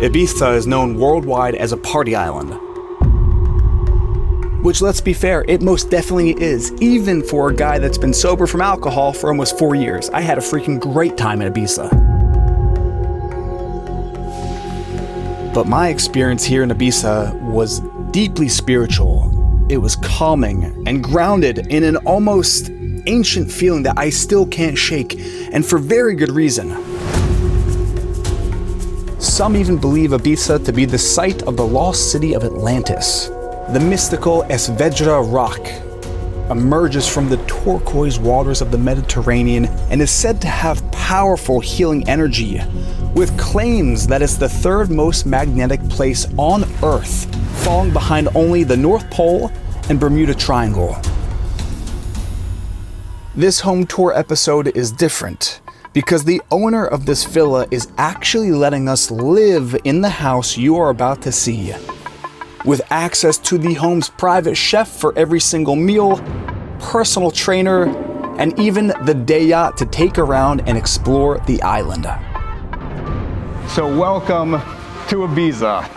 Ibiza is known worldwide as a party island. Which, let's be fair, it most definitely is, even for a guy that's been sober from alcohol for almost 4 years. I had a freaking great time in Ibiza. But my experience here in Ibiza was deeply spiritual. It was calming and grounded in an almost ancient feeling that I still can't shake, and for very good reason. Some even believe Ibiza to be the site of the lost city of Atlantis. The mystical Es rock emerges from the turquoise waters of the Mediterranean and is said to have powerful healing energy, with claims that it's the third most magnetic place on Earth, falling behind only the North Pole and Bermuda Triangle. This home tour episode is different because the owner of this villa is actually letting us live in the house you are about to see, with access to the home's private chef for every single meal, personal trainer, and even the day yacht to take around and explore the island. So welcome to Ibiza.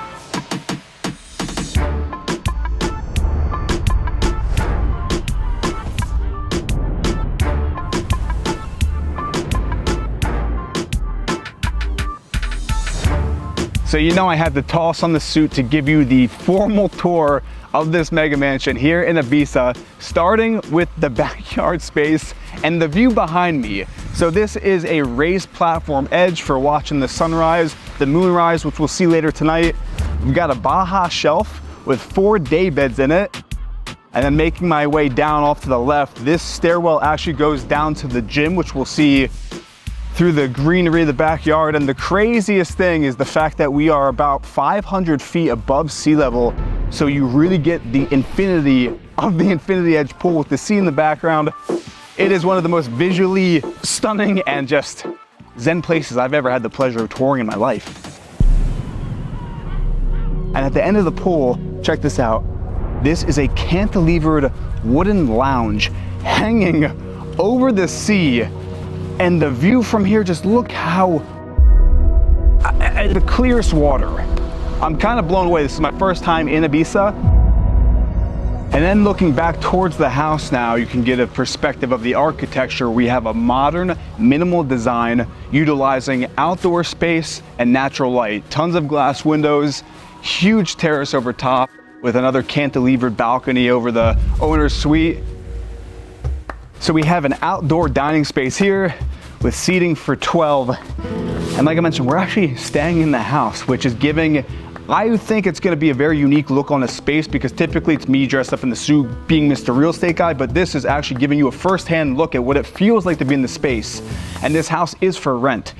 So you know I had to toss on the suit to give you the formal tour of this mega mansion here in Ibiza, starting with the backyard space and the view behind me. So this is a raised platform edge for watching the sunrise, the moonrise, which we'll see later tonight. We've got a Baja shelf with 4 day beds in it. And then making my way down off to the left, this stairwell actually goes down to the gym, which we'll see through the greenery of the backyard. And the craziest thing is the fact that we are about 500 feet above sea level. So you really get the infinity of the infinity edge pool with the sea in the background. It is one of the most visually stunning and just zen places I've ever had the pleasure of touring in my life. And at the end of the pool, check this out. This is a cantilevered wooden lounge hanging over the sea. And the view from here, just look how, the clearest water. I'm kind of blown away. This is my first time in Ibiza. And then looking back towards the house now, you can get a perspective of the architecture. We have a modern, minimal design utilizing outdoor space and natural light. Tons of glass windows, huge terrace over top with another cantilevered balcony over the owner's suite. So we have an outdoor dining space here with seating for 12. And like I mentioned, we're actually staying in the house, which is giving, I think it's gonna be a very unique look on the space, because typically it's me dressed up in the suit being Mr. Real Estate Guy, but this is actually giving you a first-hand look at what it feels like to be in the space. And this house is for rent.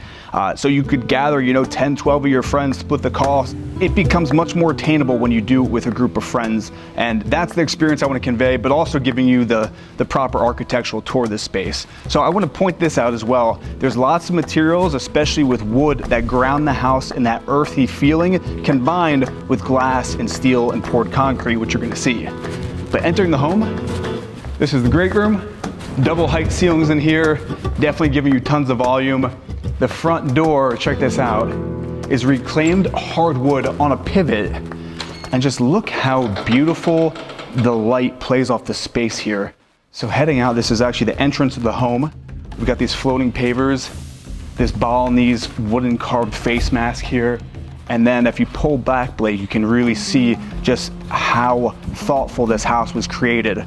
So you could gather, 10, 12 of your friends, split the cost. It becomes much more attainable when you do it with a group of friends. And that's the experience I want to convey, but also giving you the proper architectural tour of this space. So I want to point this out as well. There's lots of materials, especially with wood, that ground the house in that earthy feeling, combined with glass and steel and poured concrete, which you're going to see. But entering the home, this is the great room. Double height ceilings in here, definitely giving you tons of volume. The front door, check this out, is reclaimed hardwood on a pivot. And just look how beautiful the light plays off the space here. So heading out, this is actually the entrance of the home. We've got these floating pavers, this Balinese wooden carved face mask here. And then if you pull back, Blake, you can really see just how thoughtful this house was created.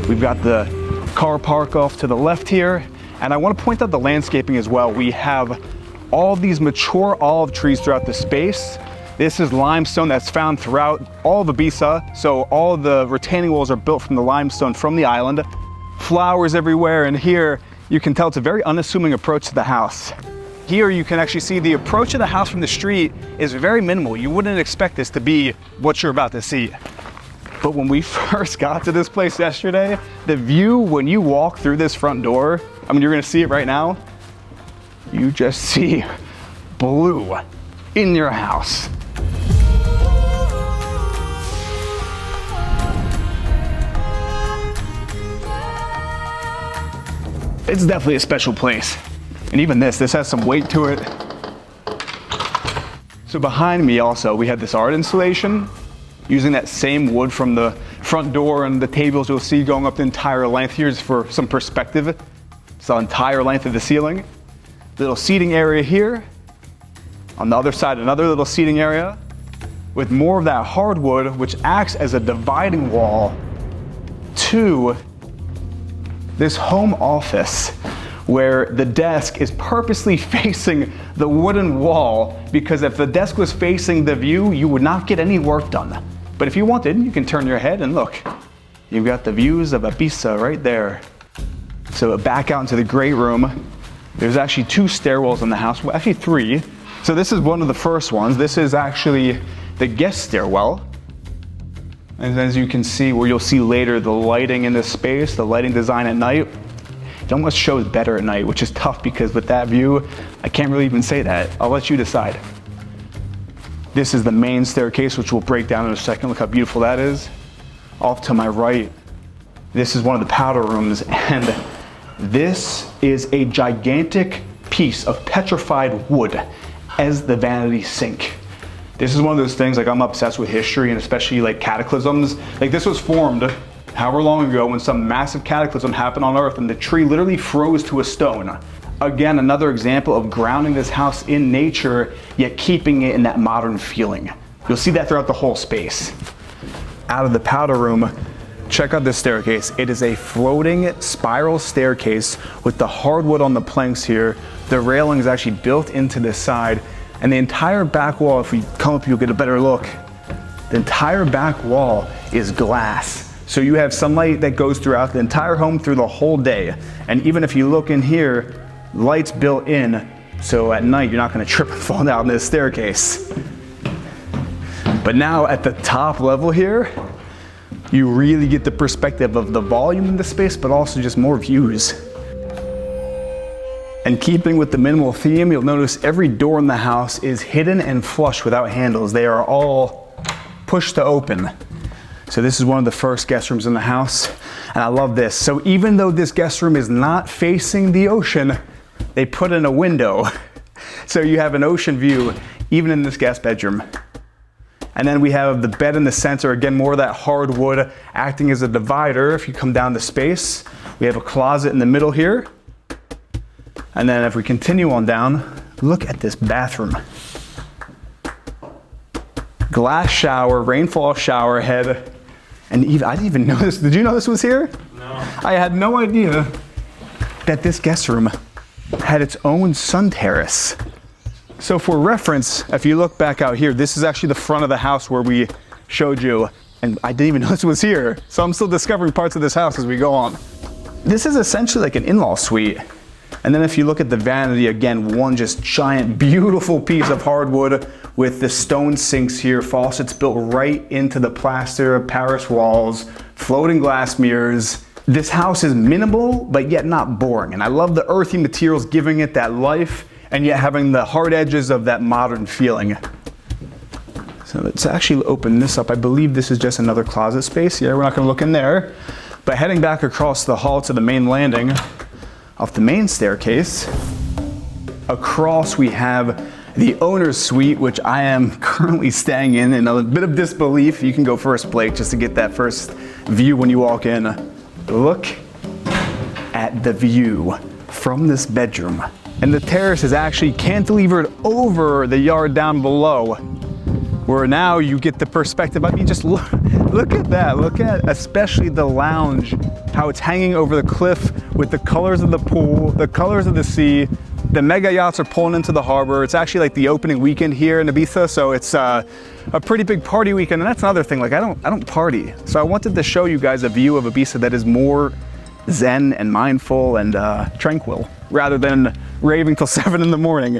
We've got the car park off to the left here. And I want to point out the landscaping as well. We have all these mature olive trees throughout the space. This is limestone that's found throughout all of Ibiza. So all of the retaining walls are built from the limestone from the island. Flowers everywhere, and here you can tell it's a very unassuming approach to the house. Here you can actually see the approach of the house from the street is very minimal. You wouldn't expect this to be what you're about to see. But when we first got to this place yesterday, the view when you walk through this front door, I mean, you're gonna see it right now, you just see blue in your house. It's definitely a special place. And even this has some weight to it. So behind me also, we have this art installation using that same wood from the front door and the tables you'll see going up the entire length. Here's for some perspective. It's the entire length of the ceiling. Little seating area here. On the other side, another little seating area with more of that hardwood, which acts as a dividing wall to this home office, where the desk is purposely facing the wooden wall, because if the desk was facing the view, you would not get any work done. But if you wanted, you can turn your head and look. You've got the views of Ibiza right there. So back out into the great room. There's actually 2 stairwells in the house, well, actually 3. So this is one of the first ones. This is actually the guest stairwell. And as you can see, where you'll see later, the lighting in this space, the lighting design at night, it almost shows better at night, which is tough because with that view, I can't really even say that. I'll let you decide. This is the main staircase, which we'll break down in a second. Look how beautiful that is. Off to my right, this is one of the powder rooms, and this is a gigantic piece of petrified wood as the vanity sink. This is one of those things, like, I'm obsessed with history and especially like cataclysms. Like, this was formed however long ago when some massive cataclysm happened on Earth and the tree literally froze to a stone. Again, another example of grounding this house in nature, yet keeping it in that modern feeling. You'll see that throughout the whole space. Out of the powder room, check out this staircase. It is a floating spiral staircase with the hardwood on the planks here. The railing is actually built into this side, and the entire back wall, if we come up, you'll get a better look. The entire back wall is glass. So you have sunlight that goes throughout the entire home through the whole day. And even if you look in here, lights built in, so at night you're not gonna trip and fall down this staircase. But now at the top level here, you really get the perspective of the volume in the space, but also just more views. And keeping with the minimal theme, you'll notice every door in the house is hidden and flush without handles. They are all push to open. So this is one of the first guest rooms in the house, and I love this. So even though this guest room is not facing the ocean, they put in a window. So you have an ocean view, even in this guest bedroom. And then we have the bed in the center, again, more of that hardwood acting as a divider. If you come down the space, we have a closet in the middle here. And then if we continue on down, look at this bathroom. Glass shower, rainfall shower head. And even, I didn't even know this. Did you know this was here? No. I had no idea that this guest room had its own sun terrace. So for reference, if you look back out here, this is actually the front of the house where we showed you, and I didn't even know this was here. So I'm still discovering parts of this house as we go on. This is essentially like an in-law suite. And then if you look at the vanity, again, one just giant, beautiful piece of hardwood with the stone sinks here, faucets built right into the plaster of Paris walls, floating glass mirrors. This house is minimal, but yet not boring. And I love the earthy materials giving it that life, and yet having the hard edges of that modern feeling. So let's actually open this up. I believe this is just another closet space. Yeah, we're not gonna look in there. But heading back across the hall to the main landing, off the main staircase, across we have the owner's suite, which I am currently staying in a bit of disbelief. You can go first, Blake, just to get that first view when you walk in. Look at the view from this bedroom. And the terrace is actually cantilevered over the yard down below, where now you get the perspective. I mean, just look at that. Look at especially the lounge, how it's hanging over the cliff with the colors of the pool, the colors of the sea. The mega yachts are pulling into the harbor. It's actually like the opening weekend here in Ibiza, so it's a pretty big party weekend. And that's another thing, like I don't party. So I wanted to show you guys a view of Ibiza that is more zen and mindful and tranquil, rather than raving till 7 in the morning.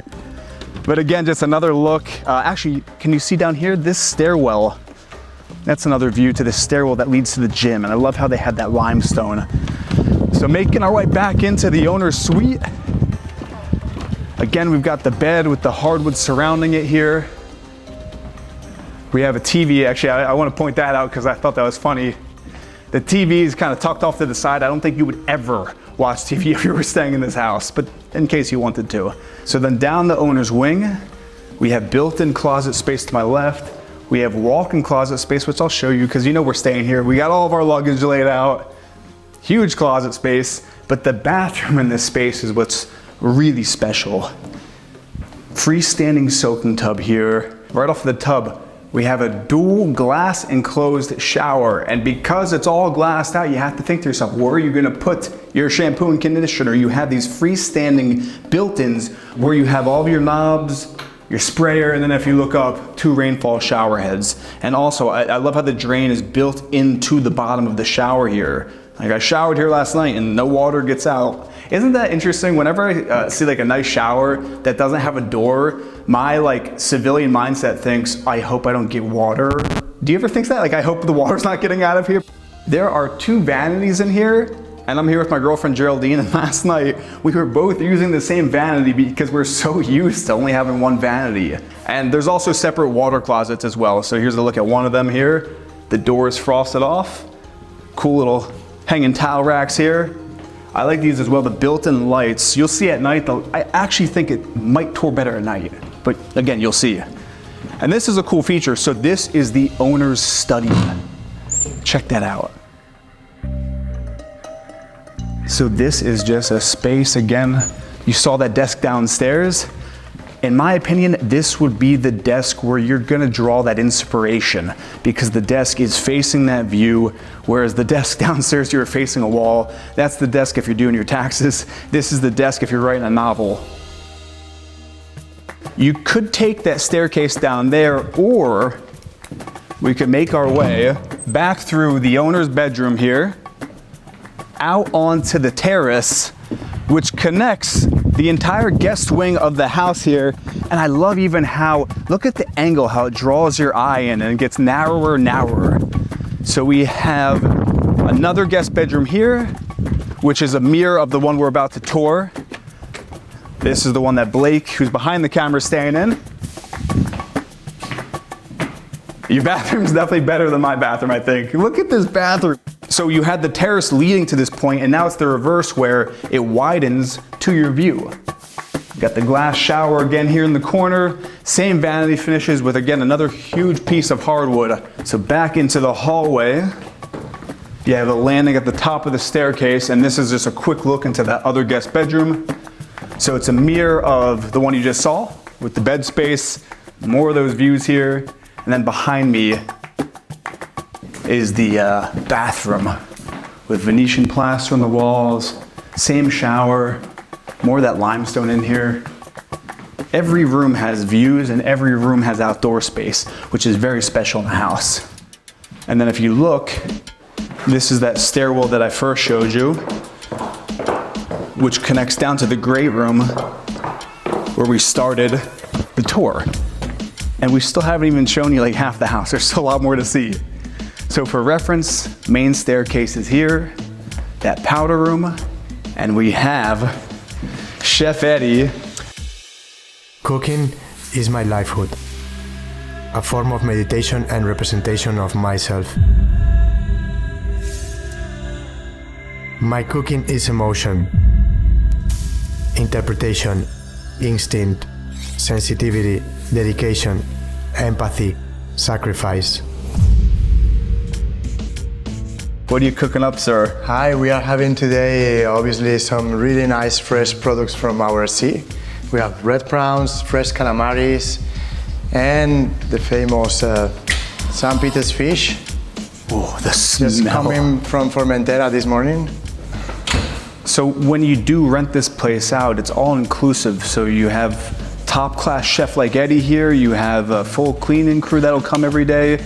But again, just another look. Actually, can you see down here, this stairwell? That's another view to the stairwell that leads to the gym. And I love how they had that limestone. So making our way back into the owner's suite. Again, we've got the bed with the hardwood surrounding it here. We have a TV. Actually, I want to point that out because I thought that was funny. The TV is kind of tucked off to the side. I don't think you would ever watch TV if you were staying in this house, but in case you wanted to. So then down the owner's wing, We have built-in closet space to my left. We have walk-in closet space, which I'll show you because you know we're staying here. We got all of our luggage laid out. Huge closet space, but the bathroom in this space is what's really special. Freestanding soaking tub here. Right off the tub, we have a dual glass enclosed shower. And because it's all glassed out, you have to think to yourself, where are you gonna put your shampoo and conditioner? You have these freestanding built-ins where you have all of your knobs, your sprayer, and then if you look up, 2 rainfall shower heads. And also, I love how the drain is built into the bottom of the shower here. Like I showered here last night and no water gets out. Isn't that interesting? Whenever I see like a nice shower that doesn't have a door, my like civilian mindset thinks, I hope I don't get water. Do you ever think that? Like I hope the water's not getting out of here. There are 2 vanities in here, and I'm here with my girlfriend Geraldine, and last night we were both using the same vanity because we're so used to only having 1 vanity. And there's also separate water closets as well. So here's a look at one of them here. The door is frosted off. Cool little hanging towel racks here. I like these as well, the built-in lights. You'll see at night, though, I actually think it might tour better at night, but again, you'll see. And this is a cool feature. So this is the owner's study. Check that out. So this is just a space, again, you saw that desk downstairs. In my opinion, this would be the desk where you're gonna draw that inspiration because the desk is facing that view, whereas the desk downstairs, you're facing a wall. That's the desk if you're doing your taxes. This is the desk if you're writing a novel. You could take that staircase down there, or we could make our way back through the owner's bedroom here, out onto the terrace, which connects the entire guest wing of the house here. And I love even how, look at the angle, how it draws your eye in and it gets narrower and narrower. So we have another guest bedroom here, which is a mirror of the one we're about to tour. This is the one that Blake, who's behind the camera, is staying in. Your bathroom's definitely better than my bathroom, I think. Look at this bathroom. So you had the terrace leading to this point, and now it's the reverse where it widens to your view. Got the glass shower again here in the corner. Same vanity finishes with, again, another huge piece of hardwood. So back into the hallway. You have a landing at the top of the staircase, and this is just a quick look into that other guest bedroom. So it's a mirror of the one you just saw with the bed space, more of those views here. And then behind me is the bathroom with Venetian plaster on the walls, same shower, more of that limestone in here. Every room has views and every room has outdoor space, which is very special in the house. And then if you look, this is that stairwell that I first showed you, which connects down to the great room where we started the tour. And we still haven't even shown you like half the house. There's still a lot more to see. So for reference, main staircase is here, that powder room, and we have Chef Eddie. Cooking is my livelihood, a form of meditation and representation of myself. My cooking is emotion, interpretation, instinct, sensitivity, dedication, empathy, sacrifice. What are you cooking up, sir? Hi, we are having today obviously some really nice fresh products from our sea. We have red prawns, fresh calamaris, and the famous St. Peter's fish. Oh, the smell. Just coming from Formentera this morning. So when you do rent this place out, it's all inclusive. So you have top-class chef like Eddie here, you have a full cleaning crew that'll come every day.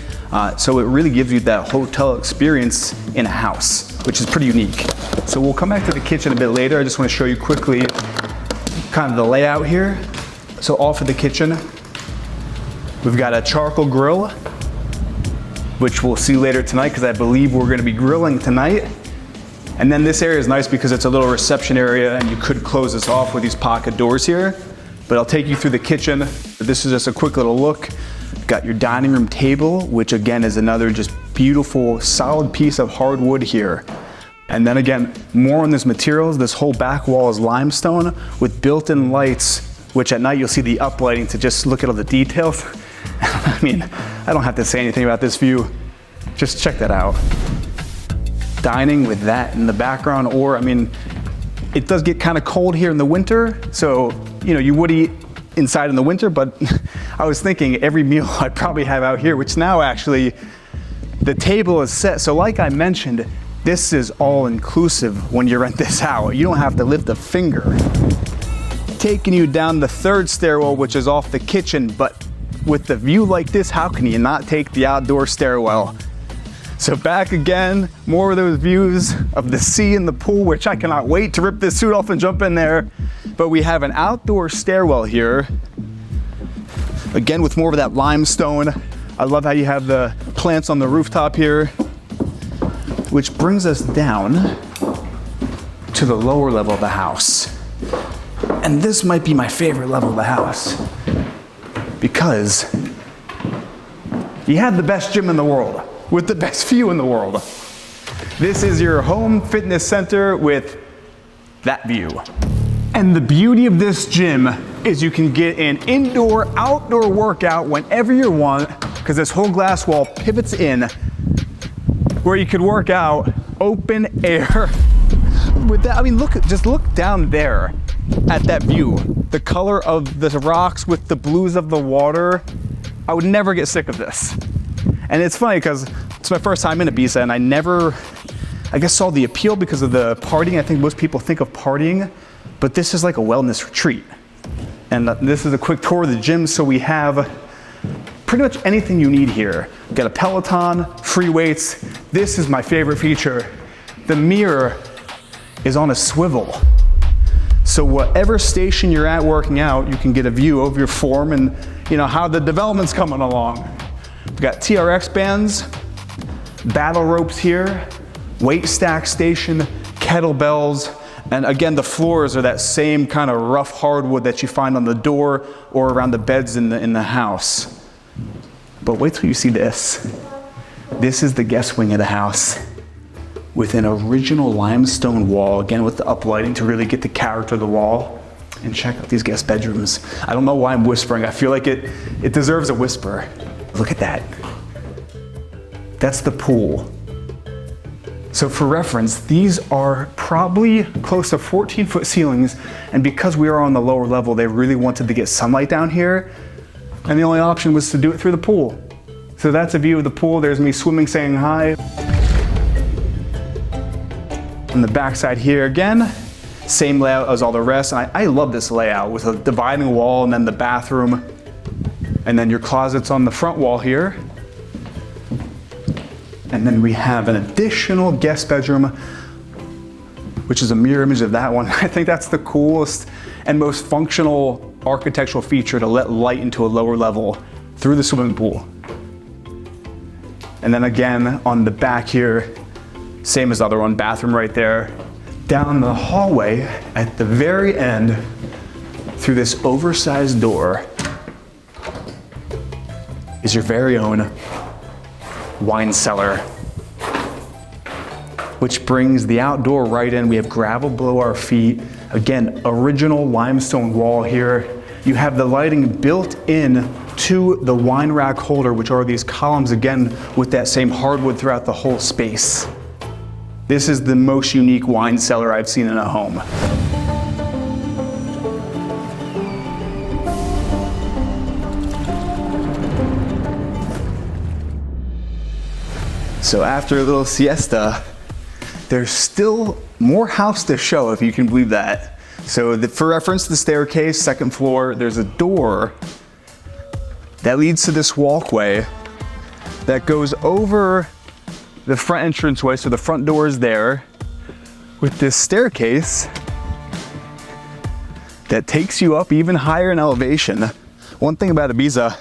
So it really gives you that hotel experience in a house, which is pretty unique. So we'll come back to the kitchen a bit later. I just want to show you quickly kind of the layout here. So off of the kitchen, we've got a charcoal grill, which we'll see later tonight because I believe we're going to be grilling tonight. And then this area is nice because it's a little reception area and you could close this off with these pocket doors here. But I'll take you through the kitchen. This is just a quick little look. Got your dining room table, which again is another just beautiful, solid piece of hardwood here. And then again, more on this materials. This whole back wall is limestone with built-in lights which at night you'll see the uplighting to just look at all the details. I mean, I don't have to say anything about this view. Just check that out. Dining with that in the background, or I mean, it does get kind of cold here in the winter, so you know, you would eat inside in the winter, but I was thinking every meal I'd probably have out here, which now actually the table is set. So like I mentioned, this is all inclusive when you rent this out. You don't have to lift a finger. Taking you down the third stairwell, which is off the kitchen, but with the view like this, how can you not take the outdoor stairwell? So back again, more of those views of the sea and the pool, which I cannot wait to rip this suit off and jump in there. But we have an outdoor stairwell here. Again, with more of that limestone. I love how you have the plants on the rooftop here, which brings us down to the lower level of the house. And this might be my favorite level of the house because you have the best gym in the world with the best view in the world. This is your home fitness center with that view. And the beauty of this gym is you can get an indoor, outdoor workout whenever you want, because this whole glass wall pivots in where you could work out open air. With that, I mean, just look down there at that view. The color of the rocks with the blues of the water. I would never get sick of this. And it's funny because it's my first time in Ibiza, and I never, I guess, saw the appeal because of the partying. I think most people think of partying, but this is like a wellness retreat. And this is a quick tour of the gym. So we have pretty much anything you need here. We've got a Peloton, free weights. This is my favorite feature. The mirror is on a swivel. So whatever station you're at working out, you can get a view of your form and you know how the development's coming along. We've got TRX bands, battle ropes here, weight stack station, kettlebells, and again, the floors are that same kind of rough hardwood that you find on the door or around the beds in the house. But wait till you see this. This is the guest wing of the house with an original limestone wall, again with the uplighting to really get the character of the wall. And check out these guest bedrooms. I don't know why I'm whispering. I feel like it deserves a whisper. Look at that. That's the pool. So for reference, these are probably close to 14-foot ceilings, and because we are on the lower level, they really wanted to get sunlight down here, and the only option was to do it through the pool. So that's a view of the pool. There's me swimming, saying hi. On the backside here again, same layout as all the rest, and I love this layout with a dividing wall and then the bathroom, and then your closets on the front wall here. And then we have an additional guest bedroom, which is a mirror image of that one. I think that's the coolest and most functional architectural feature to let light into a lower level through the swimming pool. And then again, on the back here, same as the other one, bathroom right there. Down the hallway at the very end, through this oversized door, is your very own wine cellar, which brings the outdoor right in. We have gravel below our feet. Again, original limestone wall here. You have the lighting built in to the wine rack holder, which are these columns again with that same hardwood throughout the whole space. This is the most unique wine cellar I've seen in a home. So after a little siesta, there's still more house to show, if you can believe that. So for reference, the staircase, second floor, there's a door that leads to this walkway that goes over the front entranceway. So the front door is there with this staircase that takes you up even higher in elevation. One thing about Ibiza,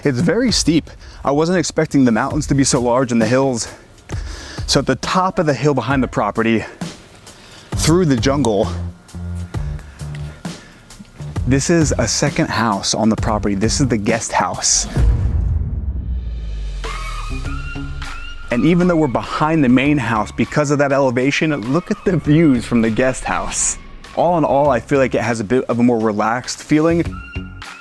it's very steep. I wasn't expecting the mountains to be so large and the hills. So at the top of the hill behind the property, through the jungle, this is a second house on the property. This is the guest house. And even though we're behind the main house, because of that elevation, look at the views from the guest house. All in all, I feel like it has a bit of a more relaxed feeling.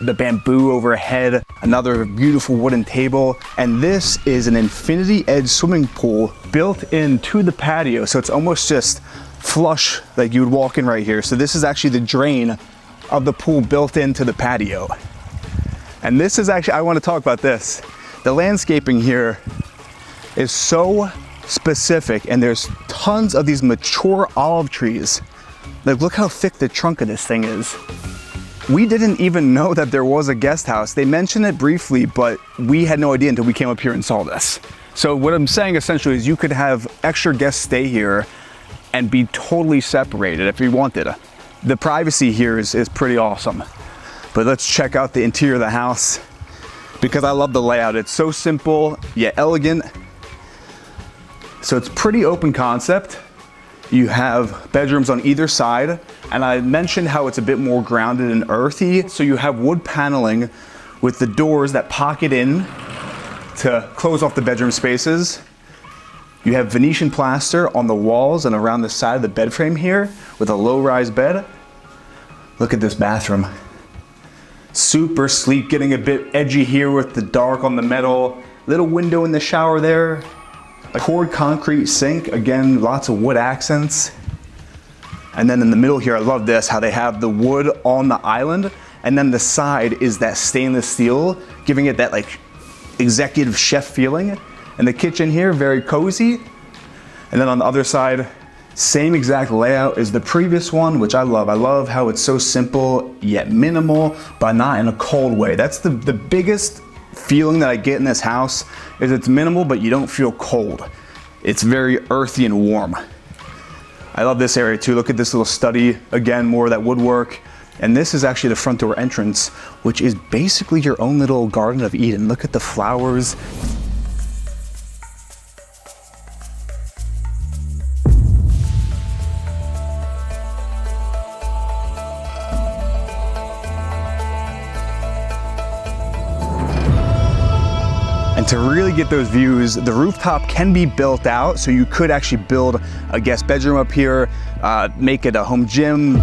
The bamboo overhead, another beautiful wooden table, and this is an infinity edge swimming pool built into the patio, so it's almost just flush, like you would walk in right here. So this is actually the drain of the pool built into the patio. And this is actually, I want to talk about this. The landscaping here is so specific, and there's tons of these mature olive trees. Like, look how thick the trunk of this thing is. We didn't even know that there was a guest house. They mentioned it briefly, but we had no idea until we came up here and saw this. So what I'm saying essentially is you could have extra guests stay here and be totally separated if you wanted. The privacy here is pretty awesome. But let's check out the interior of the house, because I love the layout. It's so simple yet elegant. So it's pretty open concept. You have bedrooms on either side, and I mentioned how it's a bit more grounded and earthy. So you have wood paneling with the doors that pocket in to close off the bedroom spaces. You have Venetian plaster on the walls and around the side of the bed frame here with a low-rise bed. Look at this bathroom. Super sleek, getting a bit edgy here with the dark on the metal. Little window in the shower there. A poured concrete sink, again, lots of wood accents. And then in the middle here, I love this, how they have the wood on the island, and then the side is that stainless steel, giving it that like executive chef feeling. And the kitchen here, very cozy. And then on the other side, same exact layout as the previous one, which I love. I love how it's so simple yet minimal, but not in a cold way. That's the biggest feeling that I get in this house, is it's minimal, but you don't feel cold. It's very earthy and warm. I love this area too. Look at this little study. Again, more of that woodwork. And this is actually the front door entrance, which is basically your own little Garden of Eden. Look at the flowers. And to really get those views, the rooftop can be built out, so you could actually build a guest bedroom up here, make it a home gym.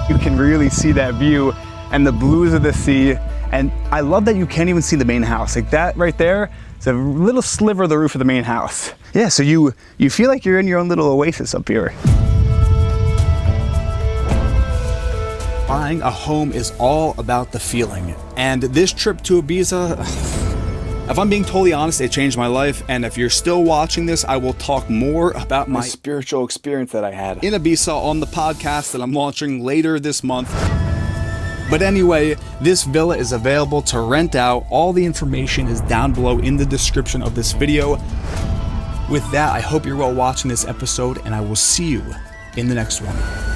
You can really see that view and the blues of the sea. And I love that you can't even see the main house. Like that right there is a little sliver of the roof of the main house. Yeah, so you feel like you're in your own little oasis up here. Buying a home is all about the feeling. And this trip to Ibiza, if I'm being totally honest, it changed my life. And if you're still watching this, I will talk more about my spiritual experience that I had in Ibiza on the podcast that I'm launching later this month. But anyway, this villa is available to rent out. All the information is down below in the description of this video. With that, I hope you're well watching this episode, and I will see you in the next one.